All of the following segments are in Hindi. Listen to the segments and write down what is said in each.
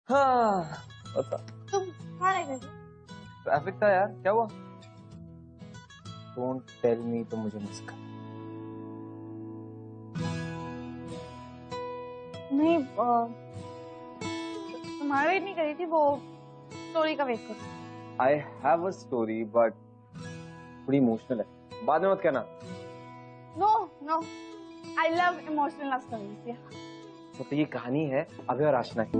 हाँ बता। तुम कहाँ रह गए थे? ट्रैफिक था यार, क्या हुआ? डोंट टेल मी तो मुझे मिस कर। नहीं तुम्हारा वेट नहीं करी थी, वो स्टोरी का वेट कर। I have a story but थोड़ी इमोशनल है, बाद में मत कहना। No no, I love emotional love stories. तो ये कहानी है अभय और आशना की।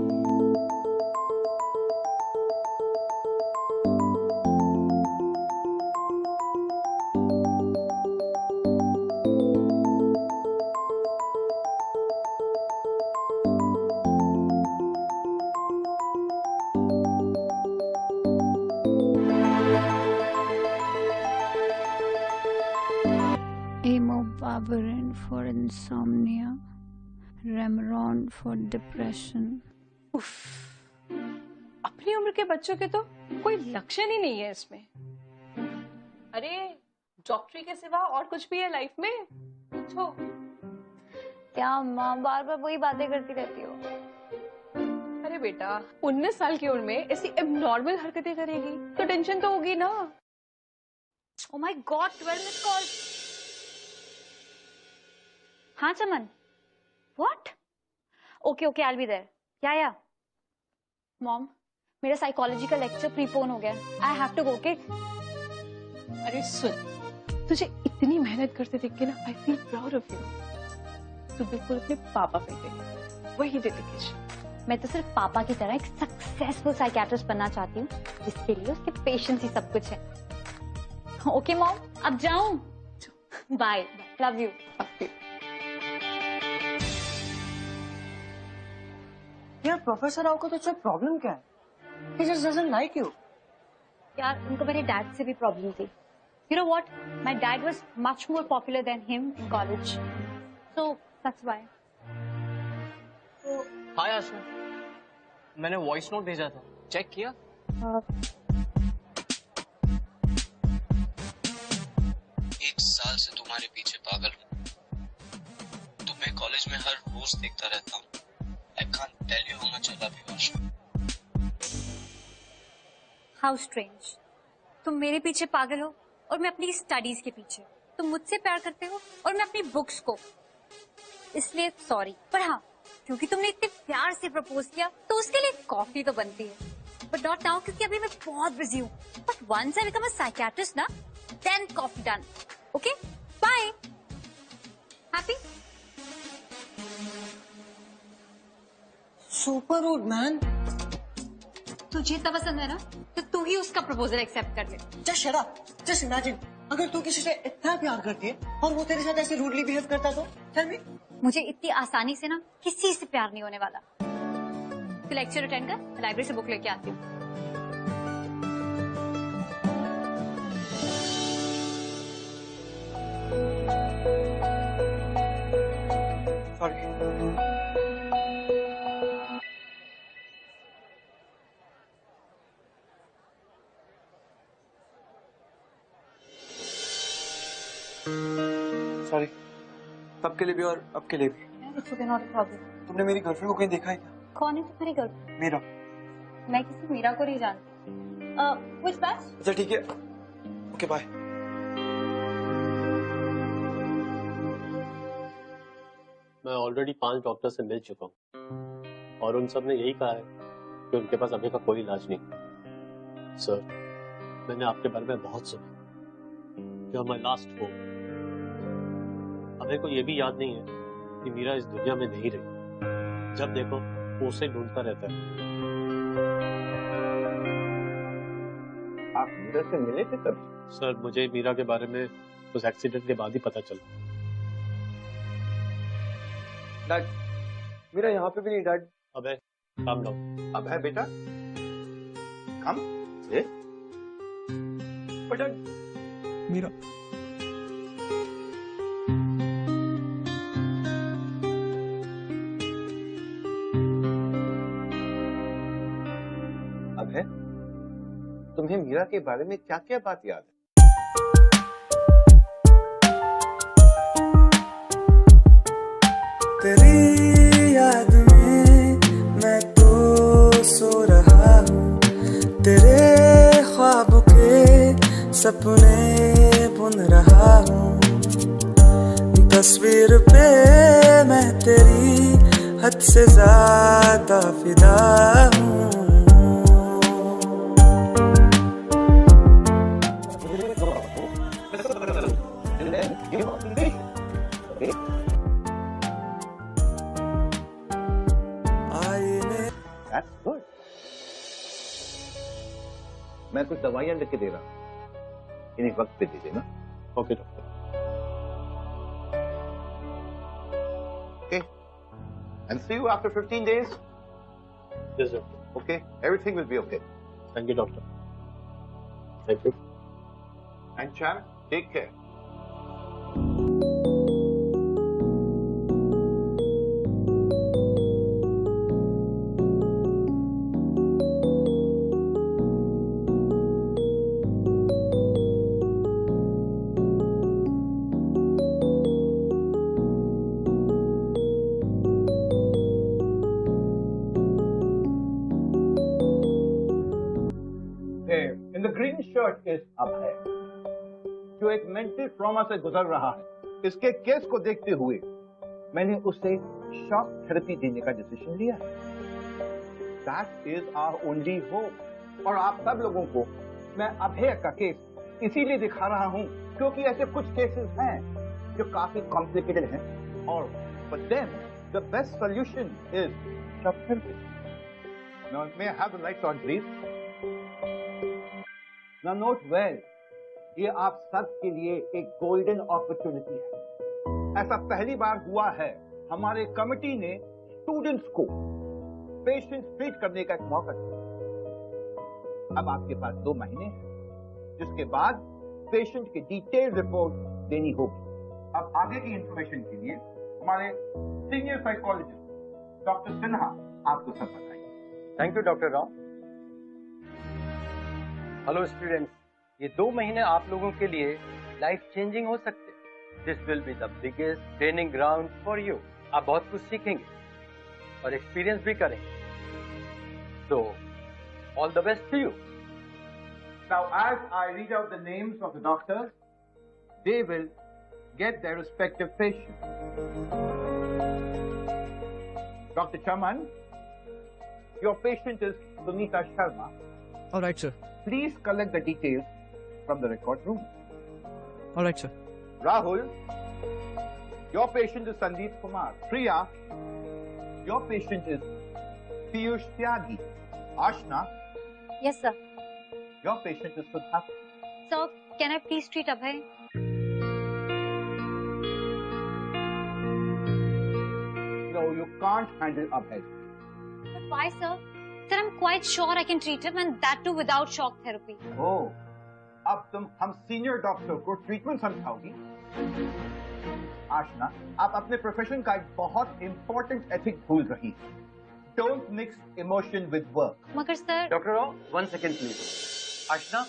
Amopabarin for insomnia, Remeron for depression. उफ, अपनी उम्र के बच्चों के तो कोई लक्षण ही नहीं है इसमें। अरे डॉक्टरी के सिवा और कुछ भी है लाइफ में? पूछो। क्या माँ बार बार वही बातें करती रहती हो? अरे बेटा, 19 साल की उम्र में ऐसी एबनॉर्मल हरकतें करेगी तो टेंशन तो होगी ना। Oh my God, 12 missed calls. हाँ चमन, what? Okay, okay, I'll be there. Yeah. Mom, मेरा साइकोलॉजी का लेक्चर प्रीपोन हो गया। I have to go, okay? अरे सुन, तुझे इतनी मेहनत करते देख के ना I feel proud of you. तू बिल्कुल अपने पापा पे गई, वही डेडिकेशन। मैं तो सिर्फ पापा की तरह एक सक्सेसफुल साइकियाट्रिस्ट बनना चाहती हूँ, जिसके लिए उसके पेशेंस ही सब कुछ है। ओके मॉम, अब जाऊं? Bye, love you. यार प्रोफेसर राव को तो प्रॉब्लम क्या है? He just doesn't like you. यार उनको मेरे डैड से भी प्रॉब्लम थी। You know what? My dad was much more popular than him in college, so that's why. हाय आशा, मैंने वॉइस नोट भेजा था, चेक किया? एक साल से तुम्हारे पीछे पागल हूँ। तुम्हें कॉलेज में हर रोज देखता रहता हूँ। I can't tell you how much I love you, Asha. How strange. तुम मेरे पीछे पागल हो और मैं अपनी स्टडीज के पीछे। तुम मुझसे प्यार करते हो और मैं अपनी बुक्स को। इसलिए सॉरी, पर हाँ, क्योंकि तुमने इतने प्यार से प्रपोज किया तो उसके लिए कॉफी तो बनती है। बट नॉट नाउ, क्योंकि अभी मैं बहुत बिजी हूँ। But once I become a psychiatrist ना, then coffee done. Okay, bye. Happy? Super rude man. तुझे इतना पसंद है ना, तो तू ही उसका प्रपोजल एक्सेप्ट कर ले। Just shut up, just imagine अगर तू किसी से इतना प्यार करती है और वो तेरे साथ ऐसे रूडली बिहेव करता तो? Tell me. मुझे इतनी आसानी से ना किसी से प्यार नहीं होने वाला। तू लेक्चर अटेंड कर, लाइब्रेरी से बुक लेके आती हूँ। सॉरी, तब के लिए भी और अब के लिए भी। तुमने मेरी गर्लफ्रेंड को कहीं देखा है क्या? कौन है तुम्हारी गर्लफ्रेंड? मीरा। मैं किसी मीरा को नहीं जानती। कुछ बात? अच्छा ठीक है, ओके बाय। मैं ऑलरेडी 5 डॉक्टर से मिल चुका हूँ और उन सब ने यही कहा है कि उनके पास अभी का कोई इलाज नहीं। सर, मैंने आपके बारे में बहुत सुना। You are my last hope. हमें को ये भी याद नहीं है कि मीरा इस दुनिया में नहीं रही। जब देखो वो उसे ढूंढता रहता है। आप मीरा से मिले थे तब? सर, मुझे मीरा के बारे में उस एक्सीडेंट के बाद ही पता चला। डैड, मीरा यहाँ पे भी नहीं डैड। अबे काम डाउन। अब है बेटा, कम से बट मीरा अब है। तुम्हें मीरा के बारे में क्या क्या बात याद है? तेरी याद में मैं तो सपने बुन रहा हूँ, तस्वीर पे मैं तेरी हद से ज्यादा फिदा हूँ। That's good. मैं कुछ दवाइयां लिख के दे रहा हूँ, इन्हीं वक्त पे दे देना। Okay doctor. Okay. And see you after 15 days. Yes, doctor. Okay. Everything will be okay. Thank you, doctor. Thank you. And Cham, take care. In the green shirt is अभय, जो एक मेंटल ट्रॉमा से गुजर रहा है। इसके केस को देखते हुए मैंने उसे शॉक थेरेपी देने का डिसीजन लिया। That is our only hope। और आप सब लोगों को मैं अभय का केस इसीलिए दिखा रहा हूं क्योंकि ऐसे कुछ केसेस हैं जो काफी कॉम्प्लिकेटेड हैं और for them the best solution is shock therapy। Now may I have the lights on please? Now note well, ये आप सब के लिए एक गोल्डन अपॉर्चुनिटी है। ऐसा पहली बार हुआ है हमारे कमिटी ने स्टूडेंट्स को पेशेंट्स ट्रीट करने का एक मौका दिया। अब आपके पास 2 महीने हैं, जिसके बाद पेशेंट की डिटेल रिपोर्ट देनी होगी। अब आगे की इंफॉर्मेशन के लिए हमारे सीनियर साइकोलॉजिस्ट डॉक्टर सिन्हा आपको सब बताएंगे। Thank you doctor Rao. Hello students, ये 2 महीने आप लोगों के लिए लाइफ चेंजिंग हो सकते हैं। This will be the biggest training ground for you. आप बहुत कुछ सीखेंगे और एक्सपीरियंस भी करेंगे। So all the best to you. Now as I read out the names of the doctors, they will get their respective patients. Dr. Chaman, your patient is Sunita Sharma. All right, sir. Please collect the details from the record room. All right, sir. Rahul, your patient is Sandeep Kumar. Priya, your patient is Piyush Tyagi. Ashna, Yes, sir. your patient is Sudha. Sir, can I please treat Abhay? No, you can't handle Abhay. But why, sir? Sir, I'm quite sure I can treat him, and that too without shock therapy. Oh, अब तुम हम सीनियर डॉक्टर को ट्रीटमेंट समझाओगी? आशना, आप अपने प्रोफेशन का एक बहुत इंपॉर्टेंट एथिक भूल रही हैं। Don't mix emotion with work. मगर sir, doctor Rao 1 second please. Aashna,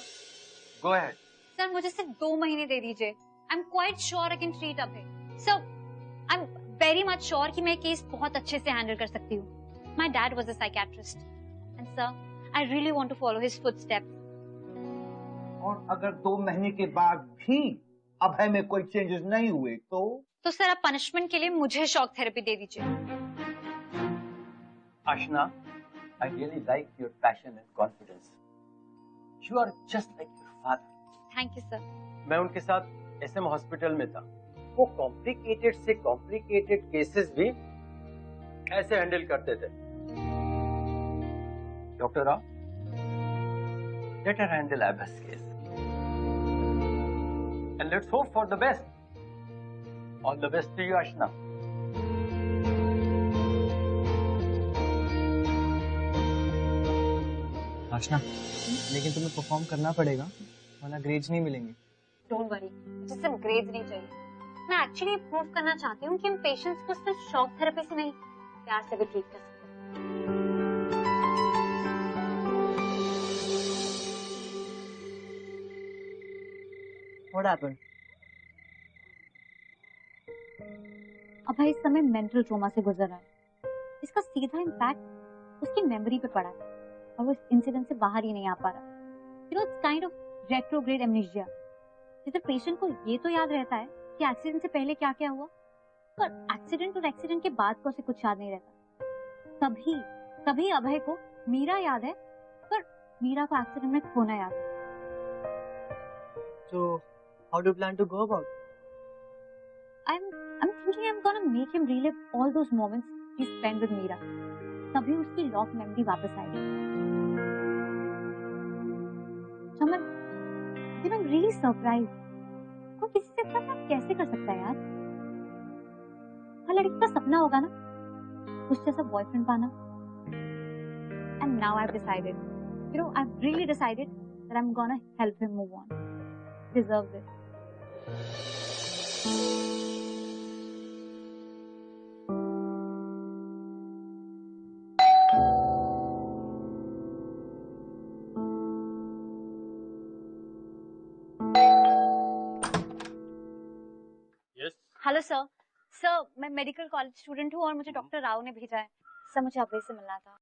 go ahead. Sir मुझे सिर्फ 2 महीने दे दीजिए। I'm quite sure I can treat Abhay. Sir, I'm very much sure कि मैं केस बहुत अच्छे से हैंडल कर सकती हूँ। My dad was a psychiatrist. And sir, I really want to follow his footsteps. और अगर 2 महीने के बाद भी अभय में कोई चेंजेस नहीं हुए तो सर आप पनिशमेंट के लिए मुझे शॉक थेरेपी दे दीजिए। Ashna, I really like your passion and confidence. You are just like your father. Thank you sir. मैं उनके साथ एसएम हॉस्पिटल में था। वो कॉम्प्लिकेटेड से कॉम्प्लिकेटेड केसेस भी ऐसे हैंडल करते थे। Doctor Rao, let her handle Abhay's case. And let's hope for the best. All the best to you, Ashna. आशना, लेकिन तुम्हें परफॉर्म करना पड़ेगा वरना ग्रेड्स नहीं मिलेंगे। डोंट वरी, मुझे सिर्फ ग्रेड्स नहीं चाहिए। मैं एक्चुअली प्रूव करना चाहती हूँ कि हम पेशेंट्स को सिर्फ शॉक थेरेपी से नहीं, प्यार से भी ट्रीट कर सकते हैं। What happened? अभय इस समय मेंटल ट्रॉमा से गुजर रहा है। इसका सीधा इम्पैक्ट उसकी मेमोरी पे पड़ा है और वो इस इंसिडेंट से बाहर ही नहीं आ पा रहा। You know, it's kind of retrograde amnesia, जिससे पेशेंट को ये तो याद रहता है कि एक्सीडेंट से पहले क्या क्या हुआ, पर एक्सीडेंट और एक्सीडेंट के बाद को उसे कुछ याद नहीं रहता। तभी अभय को मीरा याद है, पर मीरा को एक्सीडेंट में खोना याद है। So, how do you plan to go about it? I'm thinking I'm gonna make him relive all those moments he spent with Meera. तभी उसकी लॉक मेमोरी वापस आएगी। चमन, I'm really surprised. कोई किसी से इतना प्यार कैसे कर सकता है यार? हर लड़की का सपना होगा ना, उस जैसा बॉयफ्रेंड पाना। And now I've decided, I've really decided that I'm gonna help him move on. Deserves it. Hello sir, मैं मेडिकल कॉलेज स्टूडेंट हूँ और मुझे डॉक्टर राव ने भेजा है। सर, मुझे अभय से मिलना था।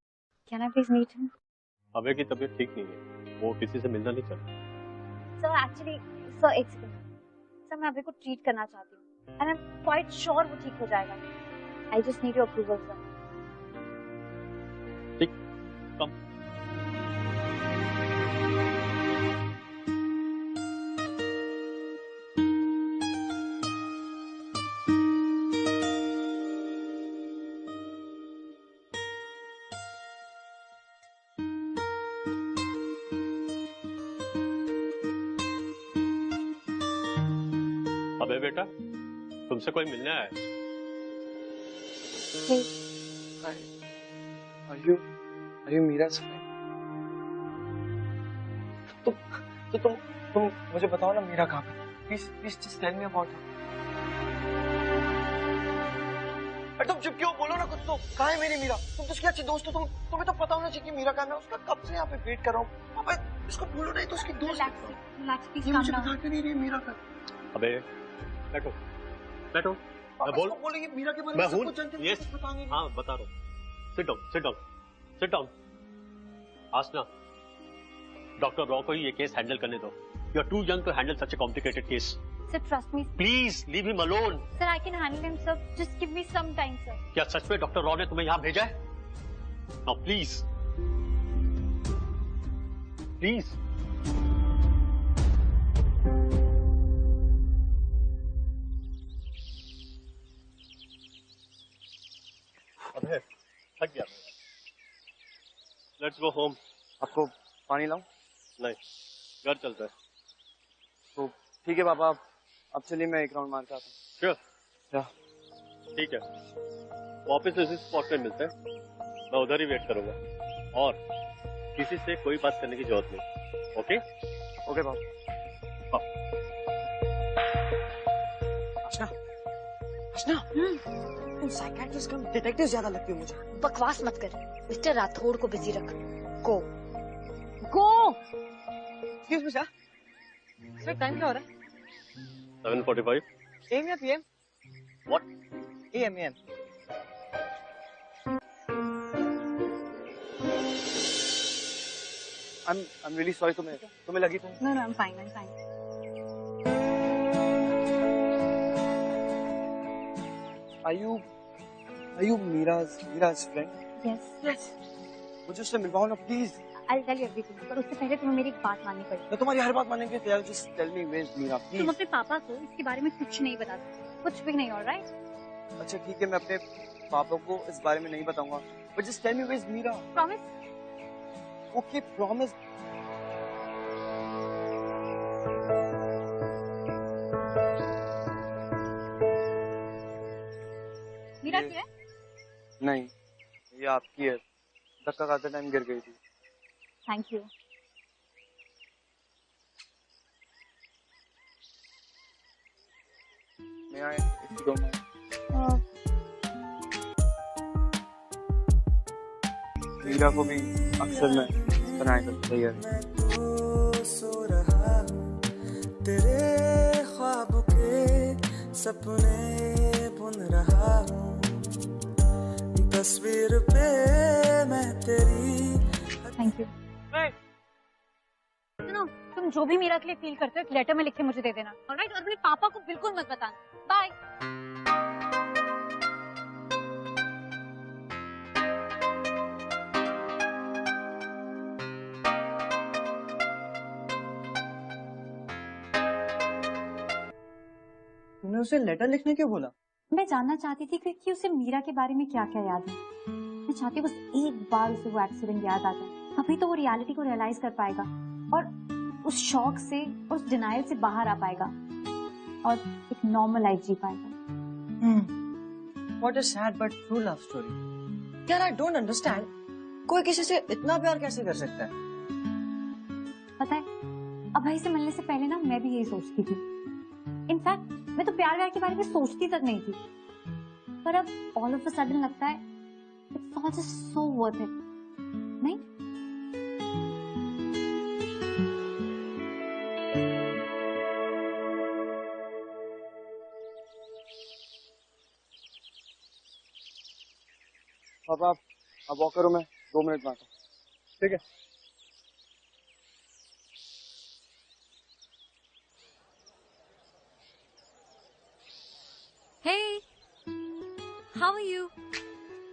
Can I please meet him? Abhay की तबीयत ठीक नहीं है, वो किसी से मिलना नहीं चाहता। सर एक्चुअली सर एक सेकंड, सर मैं अभय को ट्रीट करना चाहती हूँ and I am quite sure वो ठीक हो जाएगा। I just need your approval sir. ठीक, कम। अबे बेटा, तुमसे कोई मिलने आया है? Are you Meera's friend? तुम मुझे बताओ ना मीरा कहाँ पे? Please just tell me about her. अरे तुम चुप क्यों? बोलो ना कुछ तो। कहाँ है मेरी मीरा? तुम तो उसकी अच्छी दोस्त हो, तुम्हें तो पता होना चाहिए कि मीरा कहाँ है। मैं उसका कब से यहाँ पे वेट कर रहा हूँ। अबे इसको बोलो नहीं तो उसकी दोस्त है। रिलैक्स, ये मुझे बता क्यों नहीं रही मीरा का? अबे बैठो, मैं बोलेंगे मीरा के बारे में सब कुछ जानते हैं। यस, हाँ बता रहा हूँ। Sit down. आसना, डॉक्टर रॉ को ही ये केस हैंडल करने दो। You are too young to handle such a complicated case. Sir trust me. Please leave him alone. Sir I can handle him sir, just give me some time sir. क्या सच में डॉक्टर रॉ ने तुम्हें यहाँ भेजा है? Now please. अबे थक गया। Let's go home. आपको पानी लाऊं? नहीं, घर चलते हैं। तो ठीक है पापा, अब चलिए मैं एक राउंड मार के आता हूँ। श्योर, ठीक है। वापस इसी स्पॉट पे मिलते हैं, मैं उधर ही वेट करूंगा और किसी से कोई बात करने की जरूरत नहीं। ओके पापा। अर्चना, तुम साइकियाट्रिस्ट कम डिटेक्टिव ज्यादा लगती हो मुझे। बकवास मत कर, मिस्टर राठौड़ को बिजी रख। Go. Excuse me sir, sir time क्या हो रहा है? 7:45। AM या PM? What? AM. I'm really sorry। तुम्हें लगी तो? No, I'm fine. Are you Meera's friend? Yes. मुझे उससे मिलवाओ ना please. I'll tell you everything, पर उससे पहले तुम्हें मेरी एक बात माननी पड़ेगी। मैं तुम्हारी हर बात मानेंगे तो just tell me where's Meera please। तुम अपने पापा को इसके बारे में कुछ नहीं बता सकते, कुछ भी नहीं। ऑलराइट? अच्छा ठीक है, मैं अपने पापा को इस बारे में नहीं बताऊंगा, but just tell me where's Meera। Promise? Okay, promise। Meera की है? नहीं, ये आपकी है। धक्का खाते टाइम गिर गई थी। Thank you. May I, if you don't mind? Meera को भी अक्सर मैं बनाया करता है। सो रहा हूँ तेरे ख्वाब के सपने बुन रहा हूँ, तस्वीर पे मैं तेरी। Thank you. सुनो, तुम तुम जो भी मेरा के लिए फील करते हो एक लेटर में लिख के मुझे दे देना, ऑलराइट? और अपने पापा को बिल्कुल मत बताना। बाय। तूने उसे लेटर लिखने क्यों बोला? मैं जानना चाहती थी कि उसे मीरा के बारे में क्या क्या याद है। मैं चाहती हूँ बस एक बार उसे वो एक्सीडेंट याद आ जाए, तभी तो वो रियलिटी को रियलाइज कर पाएगा और उस शॉक से और उस डिनायल से बाहर आ पाएगा और एक नॉर्मल लाइफ जी पाएगा। What a sad but true love story. यार, I don't understand. कोई किसी से इतना प्यार कैसे कर सकता है? पता है, अभय से मिलने से पहले ना मैं भी यही सोचती थी। इनफैक्ट मैं तो प्यार व्यार के बारे में सोचती तक नहीं थी, पर अब ऑल ऑफ अ सडन लगता है it's all just so worth it, नहीं? पापा आप वॉक करो, मैं 2 मिनट में आता हूँ। ठीक है। Hey, how are you?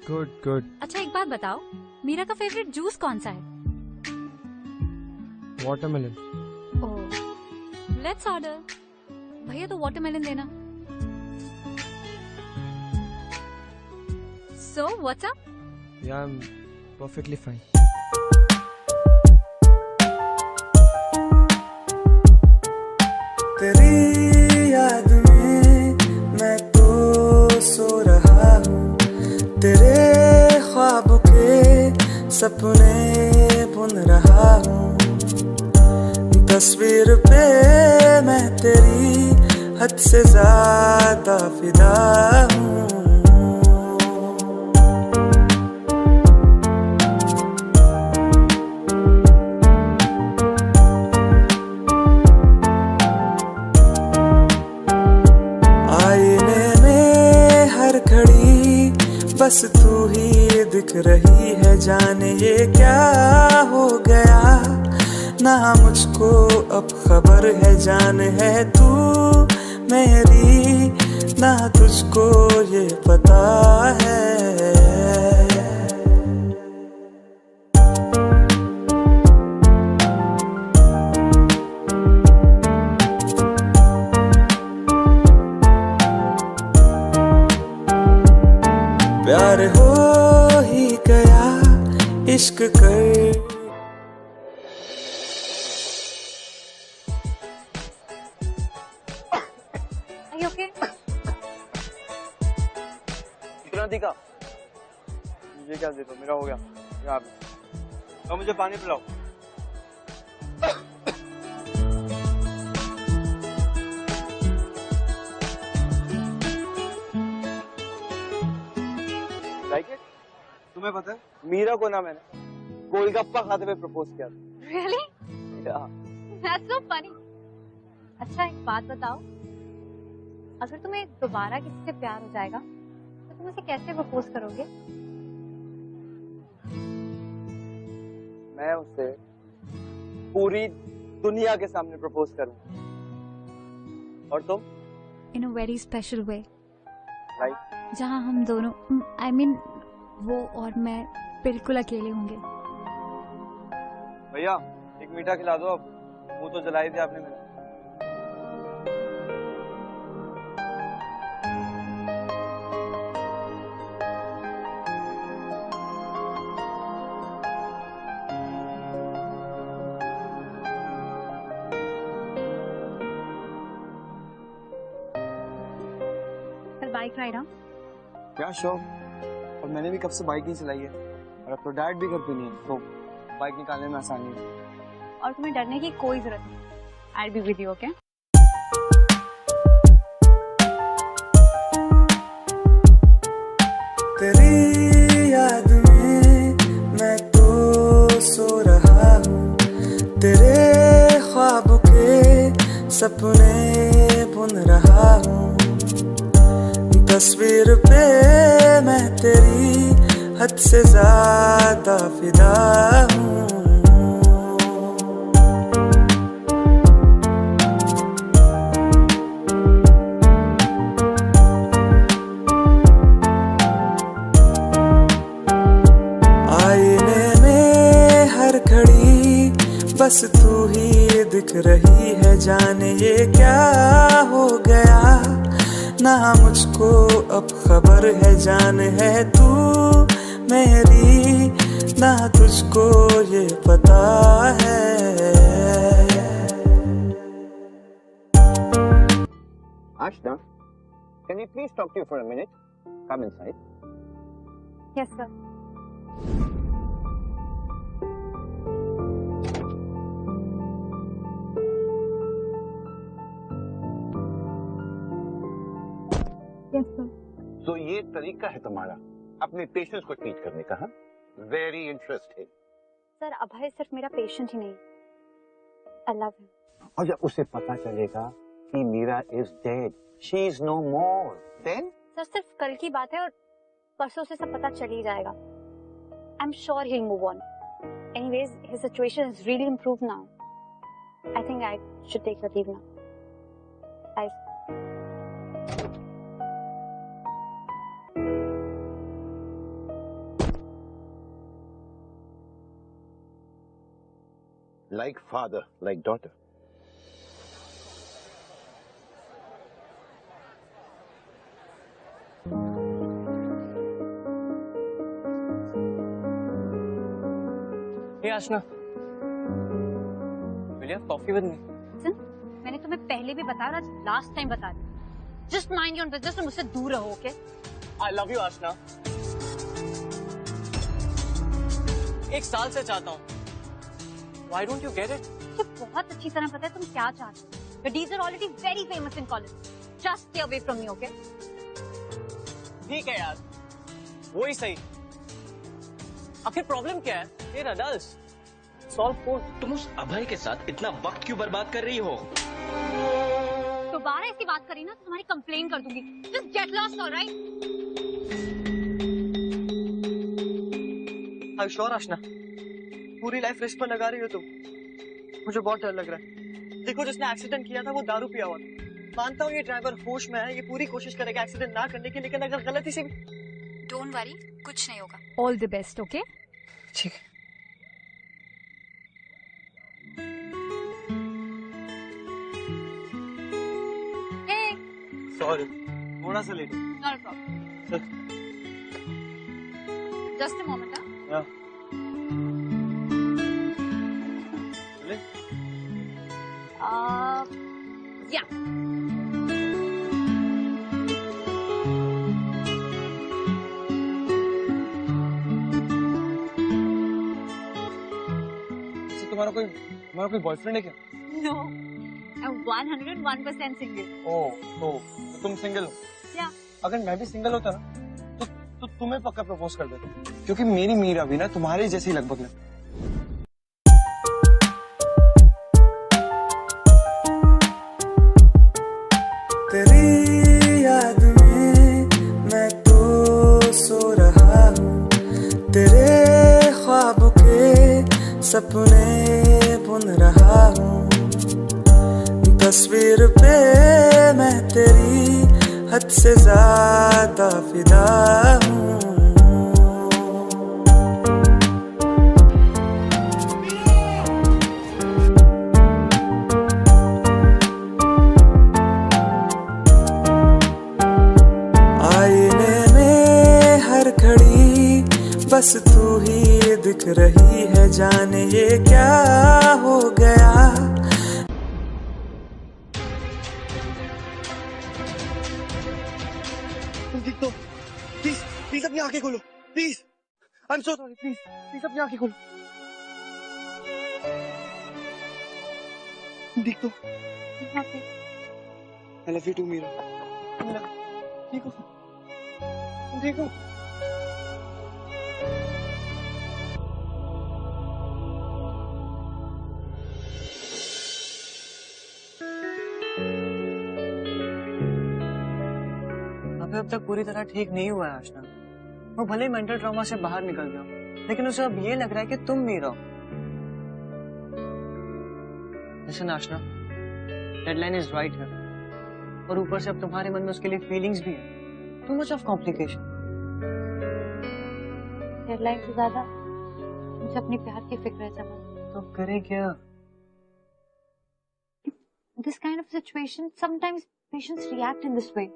Good good. अच्छा एक बात बताओ, मीरा का फेवरेट जूस कौन सा है? वाटरमेलन। Oh, let's order. भैया तो वाटरमेलन देना। So what's up? Yeah, I'm perfectly fine. तेरी याद में मैं तो सो रहा हूँ, तेरे ख्वाब के सपने बुन रहा हूँ, तस्वीर पे मैं तेरी हद से ज्यादा फिदा हूँ। बस तू ही दिख रही है, जाने ये क्या हो गया, ना मुझको अब खबर है, जान है तू मेरी, ना तुझको ये पता है। प्यार हो ही गया इश्क कर। Are you okay? क्रांतिका, ये क्या दे दो, मेरा हो गया। अब मुझे पानी पिलाओ। तुम्हें पता है, मीरा को ना मैंने गोलगप्पा खाते हुए प्रपोज किया था। Really? Yeah. That's so funny. अच्छा एक बात बताओ, अगर तुम्हें दोबारा किसी से प्यार हो जाएगा तो तुम उसे कैसे प्रपोज करोगे? मैं उसे पूरी दुनिया के सामने प्रपोज करूंगा। और तुम? In a very special way. Right? जहाँ हम दोनों, I mean, वो और मैं बिल्कुल अकेले होंगे। भैया एक मीठा खिला दो, अब मुंह तो जलाई दिया आपने मेरा। कल बाइक राइड? हाँ, क्या शौक, और मैंने भी कब से बाइक नहीं चलाई है, और अब तो डैड भी घर पे नहीं है, तो बाइक निकालने में आसानी है। और तुम्हें डरने की कोई जरूरत नहीं। I'll be with you, okay? तेरी याद में मैं तो सो रहा हूँ, तेरे ख्वाब के सपने बुन रहा हूँ, तस्वीर पे मैं तेरी हद से ज्यादा फिदा हूँ। हर घड़ी बस तू ही दिख रही है, जाने ये क्या हो गया ना मुझको अब खबर है, जान है तू मेरी ना तुझको ये पता है। Ashna, can you please talk to you for a minute? Come inside. Yes, sir. Yes, sir. तो ये तरीका है तुम्हारा अपने पेशेंट्स को ट्रीट करने का? Very interesting. सर, अभय सिर्फ मेरा पेशेंट ही नहीं, आई लव हिम। और जब उसे पता चलेगा कि Meera is dead, she is no more, then? Sir, सिर्फ कल की बात है और परसों से सब पता चल ही जाएगा। I am sure he will move on. Anyways, his situation is really improved now. I think I should take a leave now. Bye. Like father, like daughter. Hey Ashna, will you have coffee with me? सुन, मैंने तुम्हें पहले भी बताया, आज लास्ट टाइम बता रही। जस्ट माइंड योर बिजनेस और मुझसे दूर रहो, okay? I love you Ashna. 1 साल से चाहता हूँ। Why don't you get it? मुझे बहुत अच्छी तरह पता है तुम क्या चाहते हो। Your deeds are already very famous in college. Just stay away from me, okay? ठीक है यार, वो ही सही। आखिर प्रॉब्लम क्या है? ये adults. Solve code. तुम उस अभय के साथ इतना वक्त क्यों बर्बाद कर रही हो? दोबारा ऐसी बात करी ना तो तुम्हारी कंप्लेन कर दूंगी। Just get lost, all right? I'm sure आशना, पूरी लाइफ रिस्क पर लगा रही हो तुम। मुझे बहुत डर लग रहा है। देखो, जिसने एक्सीडेंट किया था वो दारू पिया हुआ था। मानता हूँ ये ड्राइवर होश में है, ये पूरी कोशिश करेगा एक्सीडेंट ना करने की, लेकिन अगर गलती से डोंट वरी, कुछ नहीं होगा। All the best, okay? ठीक है। Hey, सॉरी, थोड़ा सा late. not a problem. Just a moment, huh? Yeah. तुम्हारा कोई बॉयफ्रेंड है क्या? No, I'm 101% single. ओह, तो तुम सिंगल हो? Yeah. अगर मैं भी सिंगल होता ना, तो तुम्हें पक्का प्रपोज कर देता, क्योंकि मेरी मीरा भी ना तुम्हारे जैसी लगभग लगती। तेरी याद में मैं तो सो रहा हूँ, तेरे ख्वाब के सपने बुन रहा हूँ, तस्वीर पे मैं तेरी हद से ज्यादा फिदा हूँ। बस तू ही दिख रही है, जाने ये क्या हो गया। देख तो, प्लीज प्लीज अपनी आंखें खोलो, please. I am so sorry, please please अपनी आंखें खोलो। देख तो, I love you too Meera. ठीक हो? देखो, अब तक पूरी तरह ठीक नहीं हुआ है आशना। वो भले मेंटल ट्रॉमा से बाहर निकल गया, लेकिन उसे अब ये लग रहा है कि तुम मीरा हो। Listen Aashna, deadline is right है, और ऊपर से अब तुम्हारे मन में उसके लिए फीलिंग्स भी है। Too much of complication. Deadline से ज्यादा मुझे अपने प्यार की फिक्र है समझ। तो करे क्या? This kind of situation, sometimes patients react in this way.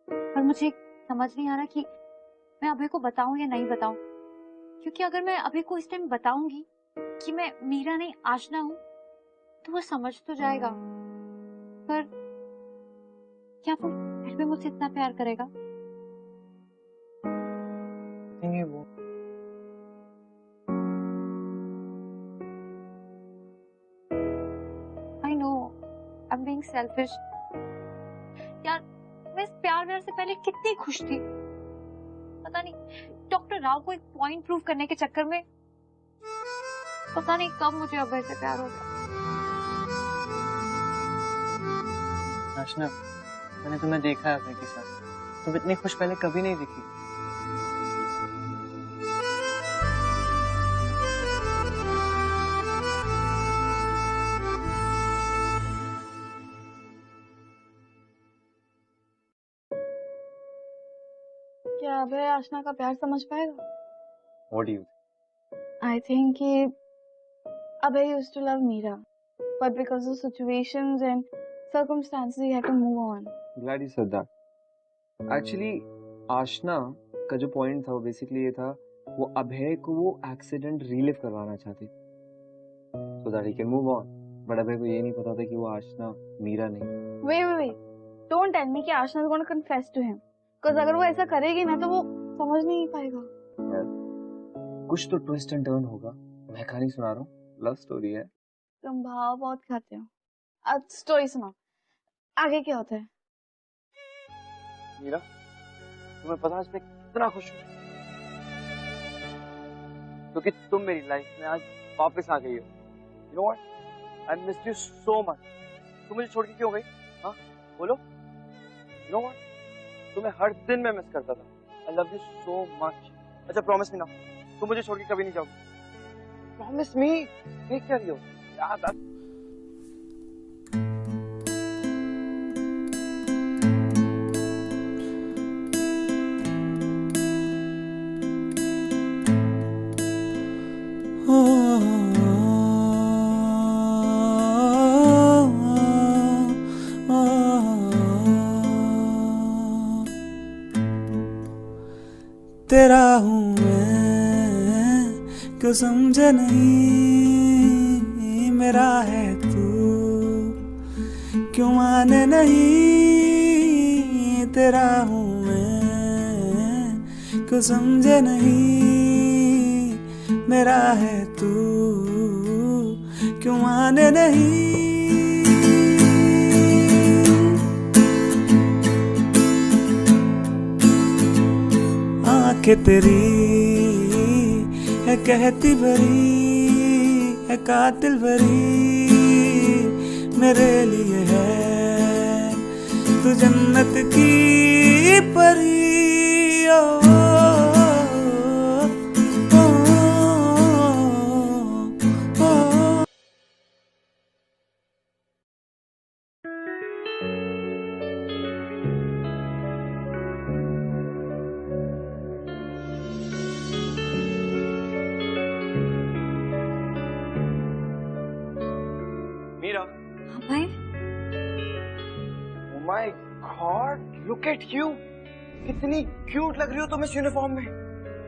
पर मुझे समझ नहीं आ रहा कि मैं अभय को बताऊं या नहीं बताऊं, क्योंकि अगर मैं अभय को इस टाइम बताऊंगी कि मैं मीरा नहीं आशना हूं, तो वो समझ तो जाएगा, पर क्या वो फिर भी मुझसे इतना प्यार करेगा? नहीं वो I know, I'm being selfish. यार मैं इस प्यार से पहले कितनी खुश थी, पता नहीं डॉक्टर राव को एक पॉइंट प्रूव करने के चक्कर में पता नहीं कब मुझे अभय से प्यार हो गया। आशना, मैंने तुम्हें देखा है अभय के साथ, तुम इतनी खुश पहले कभी नहीं दिखी। क्या अभय आशना का प्यार समझ पाएगा? What do you? I think कि Abhay used to love Meera, but because of situations and circumstances, he had to move on. Glad you said that. Actually, आशना का जो पॉइंट था वो बेसिकली ये था, वो अभय को वो एक्सीडेंट रिलिव करवाना चाहती, so that he can move on. But Abhay को ये नहीं पता था कि वो आशना मीरा नहीं। Wait. Don't tell me कि आशना is going to confess to him. Because अगर वो ऐसा करेगी ना तो वो समझ नहीं पाएगा। यार, कुछ तो ट्विस्ट एंड टर्न होगा। मैं कहानी सुना रहा हूँ, लव स्टोरी है। तुम भाव बहुत खाते हो। अब स्टोरी सुनाओ, आगे क्या होता है? मीरा, तुम्हें पता है आज मैं कितना खुश हूँ, क्योंकि तुम मेरी लाइफ में आज वापस आ गई हो। You know what? I missed you so much. तुम मुझे छोड़ के क्यों गई? हाँ, बोलो। You know what? तुम्हें हर दिन मैं मिस करता था। I love you so much. अच्छा, प्रॉमिस मी ना, तुम मुझे छोड़ के कभी नहीं जाओगी। Promise me. ठीक कर लियो यार। तेरा हूँ मैं, क्यों समझे नहीं, मेरा है तू, क्यों माने नहीं। तेरा हूँ मैं, क्यों समझे नहीं, मेरा है तू, क्यों माने नहीं। आंखें तेरी है कहती भरी, है कातिल भरी, मेरे लिए है तू जन्नत की परी। ओ, ओ, ओ, ओ, मीरा, अभय, oh my God, look at you, कितनी क्यूट लग रही हो तुम इस यूनिफॉर्म में। I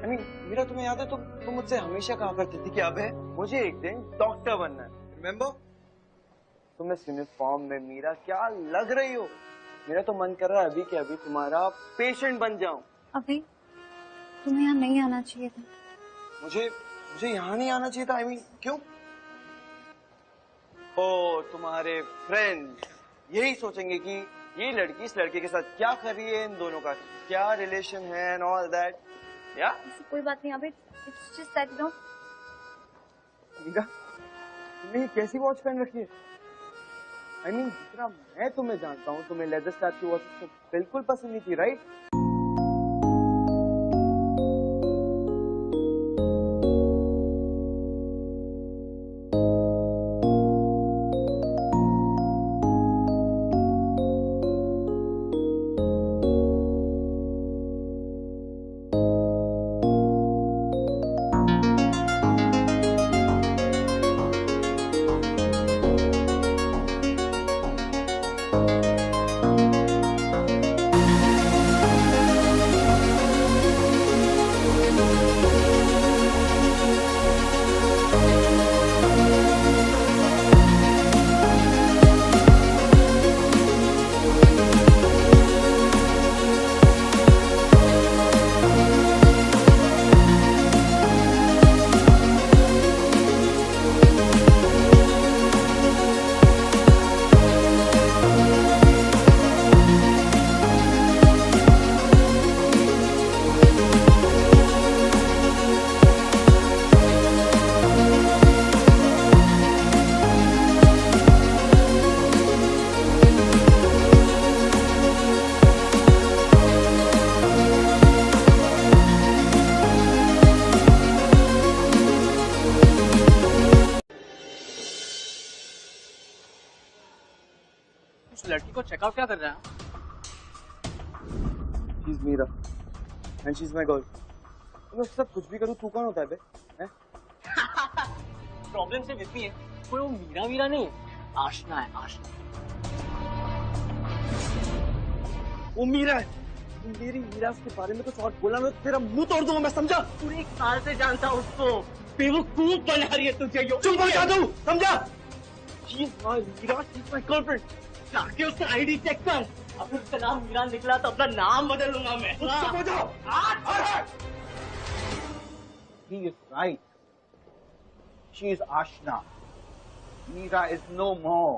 mean, मीरा, तुम्हें याद है तुम मुझसे हमेशा कहा करती थी कि अबे मुझे एक दिन डॉक्टर बनना है। Remember? तुम इस यूनिफॉर्म में मीरा क्या लग रही हो। मेरा तो मन कर रहा है अभी के अभी तुम्हारा पेशेंट बन जाऊं। अभय, तुम्हें यहाँ नहीं आना चाहिए था। मुझे यहाँ नहीं आना चाहिए था। I mean, क्यों? ओ, तुम्हारे फ्रेंड्स यही सोचेंगे कि ये लड़की इस लड़के के साथ क्या कर रही है, इन दोनों का क्या रिलेशन है एंड ऑल दैट। या कोई बात नहीं Abhay, it's just that you know. Meera, तुमने ये कैसी वॉच पहन रखी है? I mean, जितना मैं तुम्हें जानता हूँ, तुम्हें लेदर स्ट्रैप की वॉच तो बिल्कुल पसंद नहीं थी, राइट? लड़की को चेकआउट क्या कर रहा है? She's Meera and she's my girl. मैं उसके साथ कुछ भी करूँ, तू कौन होता है बे? हैं? प्रॉब्लम सिर्फ इतनी है, कोई वो मीरा नहीं, आशना है, आशना। वो मीरा है। मेरी मीरा के बारे में कुछ और बोला ना तो तेरा मुंह तोड़ दूंगा मैं, समझा? पूरे 1 साल से जानता हूँ उसको, बेवकूफ बना रही है तुझे। चुप हो जा तू, समझा? She's my Meera, she's my girlfriend. जाके उसका आईडी चेक कर, अगर उसका नाम मीरा निकला तो अपना नाम बदल लूंगा मैं। चुप हो जा। He is right. She is Ashna. Meera is no more.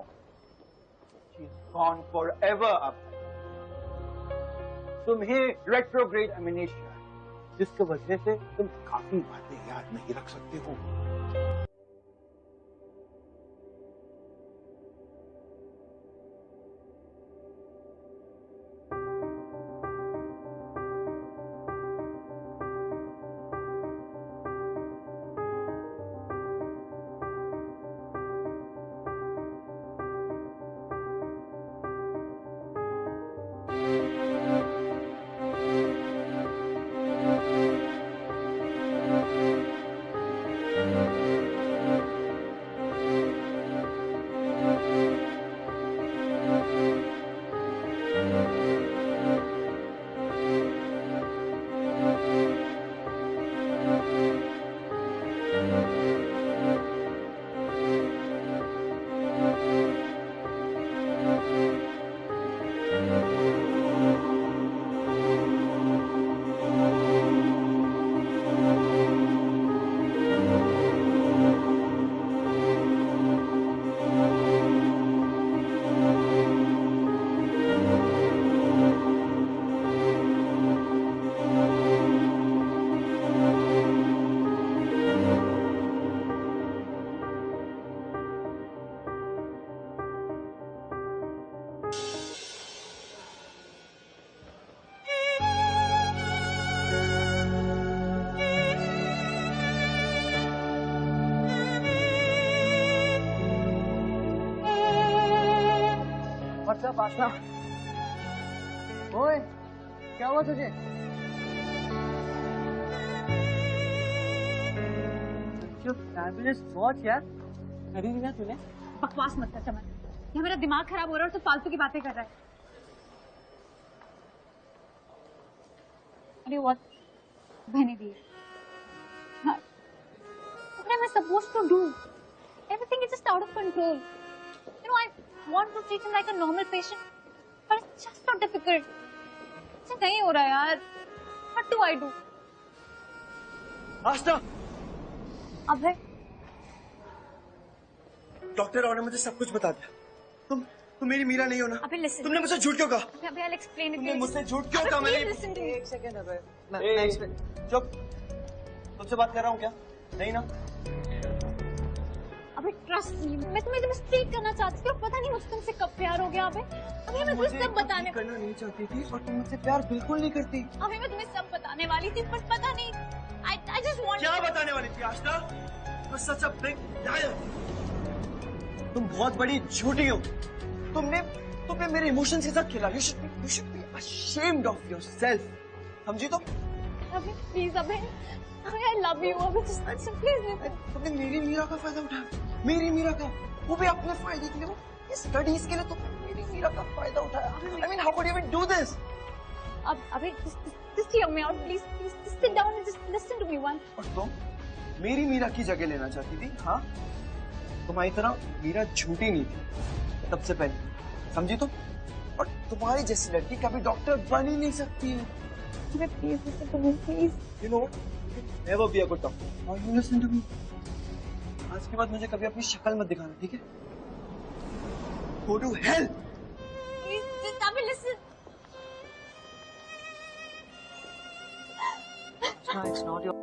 She's gone forever. तुम्हें retrograde amnesia है, जिसकी वजह से तुम काफी बातें याद नहीं रख सकते हो। व्हाट्सअप आशना? ओए, क्या हुआ तुझे? जो फैबुलस वॉच यार, खरीदी ना तूने? बकवास मत कर चमन, ये मेरा दिमाग खराब हो रहा है और तू फालतू की बातें कर रहा है। अरे व्हाट? बहने दी। What am I supposed to do? Everything is just out of control. You know, I want to treat him like a normal patient, but it's just so difficult. ऐसे नहीं हो रहा यार। What do I do? Aashna, Abhay, doctor और ने मुझे सब कुछ बता दिया। तुम मेरी मीरा नहीं हो ना? अभय listen. तुमने मुझसे झूठ क्यों कहा? अभय, I'll explain it. तुमने please. मुझसे झूठ क्यों अभय, कहा? please listen to me. एक सेकंड अभय, मैं चुप। तुमसे बात कर रहा हूँ क्या? नहीं ना? अबे ट्रस्ट मी, मैं तुम्हें स्ट्रीट करना चाहती थी और पता नहीं मुझे तुमसे कब प्यार हो गया। अबे मैं तुम्हें सब बताने करना नहीं चाहती थी और तुम मुझसे प्यार बिल्कुल नहीं करती। अबे मैं तुम्हें सब बताने वाली थी पर पता नहीं। I just want. क्या बताने वाली थी आशना? You're such a big liar. तुम बहुत बड़ी झूठी हो। तुमने मेरे इमोशंस के साथ खेला। You should be ashamed of yourself. समझी तुम? अबे प्लीज अबे, I love you. अबे just please listen. तुमने मेरी मीरा का फायदा उठाया, मेरी मीरा का, वो भी अपने फायदे के लिए, वो स्टडीज के लिए तुमने मेरी मीरा का फायदा उठाया। I mean, how could you even do this? अबे just hear me out, please just sit down and just listen to me once. और तुम मेरी मीरा की जगह लेना चाहती थी, हाँ? तुम्हारी तरह मीरा झूठी नहीं थी तब से पहले, समझी तुम? और तुम्हारी जैसी लड़की कभी डॉक्टर बन ही नहीं सकती। Please listen to me, please. You know, never be a good doctor. Now you listen to me. आज के बाद मुझे कभी अपनी शक्ल मत दिखाना, ठीक है? Go to hell. Please just अबे listen. It's not your.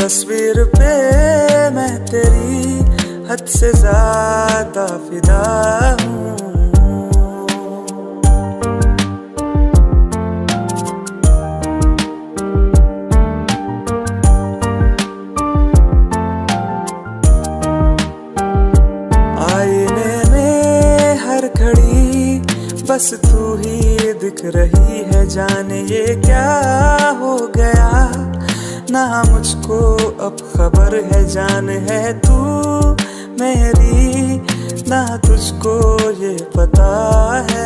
तस्वीर पे मैं तेरी हद से ज्यादा फिदा हूँ। आईने में हर घड़ी बस तू ही दिख रही है, जाने ये क्या हो गया ना मुझको अब खबर है। जान है तू मेरी ना तुझको ये पता है।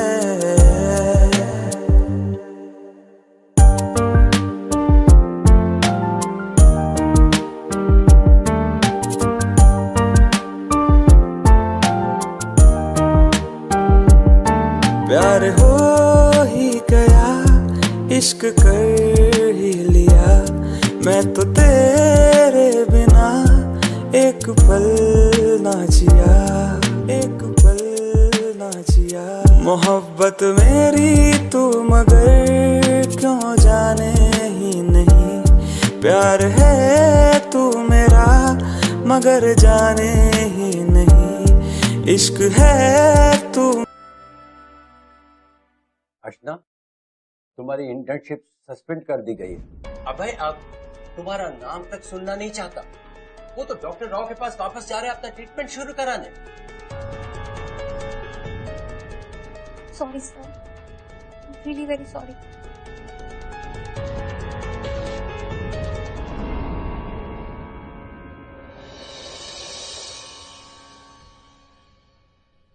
प्यार हो ही गया, इश्क कर ही लिया, मैं तो तेरे बिना एक पल ना जिया, एक पल ना जिया। मोहब्बत मेरी तू मगर क्यों जाने ही नहीं, प्यार है तू मेरा मगर जाने ही नहीं, इश्क है तू। अर्चना, तुम्हारी इंटर्नशिप सस्पेंड कर दी गई है। अभय अब तुम्हारा नाम तक सुनना नहीं चाहता। वो तो डॉक्टर राव के पास वापस जा रहे हैं अपना ट्रीटमेंट शुरू कराने। Sorry sir, really very sorry.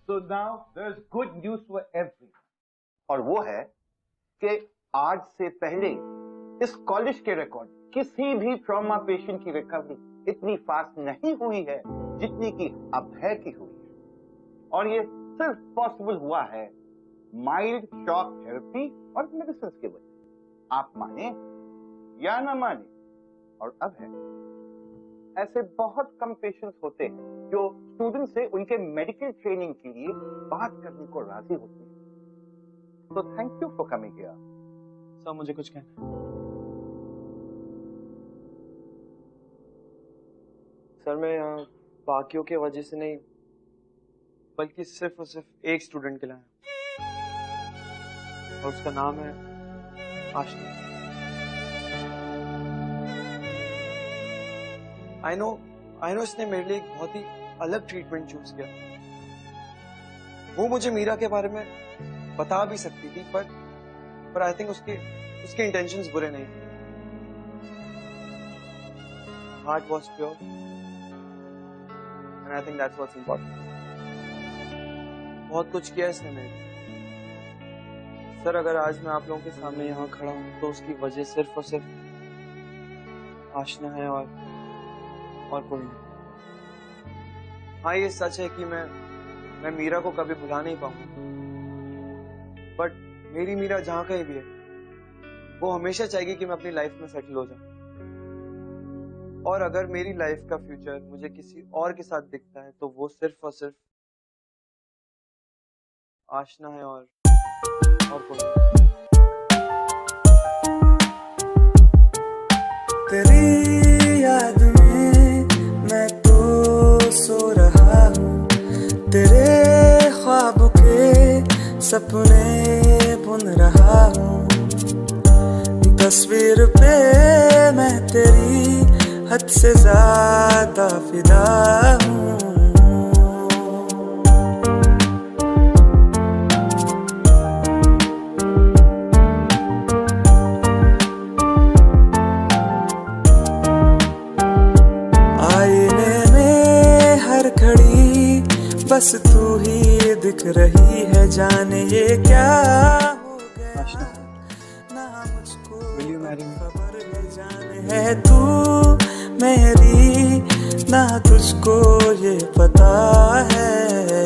So now there's good news for everyone. और वो है कि आज से पहले इस कॉलेज के रिकॉर्ड किसी भी ट्रॉमा पेशेंट की रिकवरी इतनी फास्ट नहीं हुई है जितनी की अभय की हुई है। और ये सिर्फ पॉसिबल हुआ है माइल्ड शॉक थेरेपी और मेडिसिन की वजह। आप माने या ना माने, और अभय ऐसे बहुत कम पेशेंट्स होते हैं जो स्टूडेंट से उनके मेडिकल ट्रेनिंग के लिए बात करने को राजी होते हैं। तो thank you for coming here. Sir मुझे कुछ कहना है। सर मैं यहाँ बाकियों के वजह से नहीं बल्कि सिर्फ और सिर्फ एक स्टूडेंट के लिए आया और उसका नाम है आशना। आई नो इसने मेरे लिए एक बहुत ही अलग ट्रीटमेंट चूज किया। वो मुझे मीरा के बारे में बता भी सकती थी पर आई थिंक उसके इंटेंशंस बुरे नहीं थे। Heart was pure and I think that's what's important. बहुत कुछ किया इसने मेरे लिए। सर अगर आज मैं आप लोगों के सामने यहाँ खड़ा हूँ तो उसकी वजह सिर्फ और सिर्फ आशना है और कोई नहीं। हाँ ये सच है कि मैं मीरा को कभी भुला नहीं पाऊंगा, बट मेरी मीरा जहां कहीं भी है वो हमेशा चाहेगी कि मैं अपनी लाइफ में सेटल हो जाऊं। और अगर मेरी लाइफ का फ्यूचर मुझे किसी और के साथ दिखता है तो वो सिर्फ और सिर्फ आशना है और कोई नहीं। तेरी याद में मैं तो सो रहा हूँ, तेरे ख्वाब के सपने बुन रहा हूँ। तस्वीर पे मैं तेरी हद से ज्यादा फिदा हूँ। बस तू ही दिख रही है, जाने ये क्या हो गया ना मुझको खबर है। जाने है तू मेरी ना तुझको ये पता है।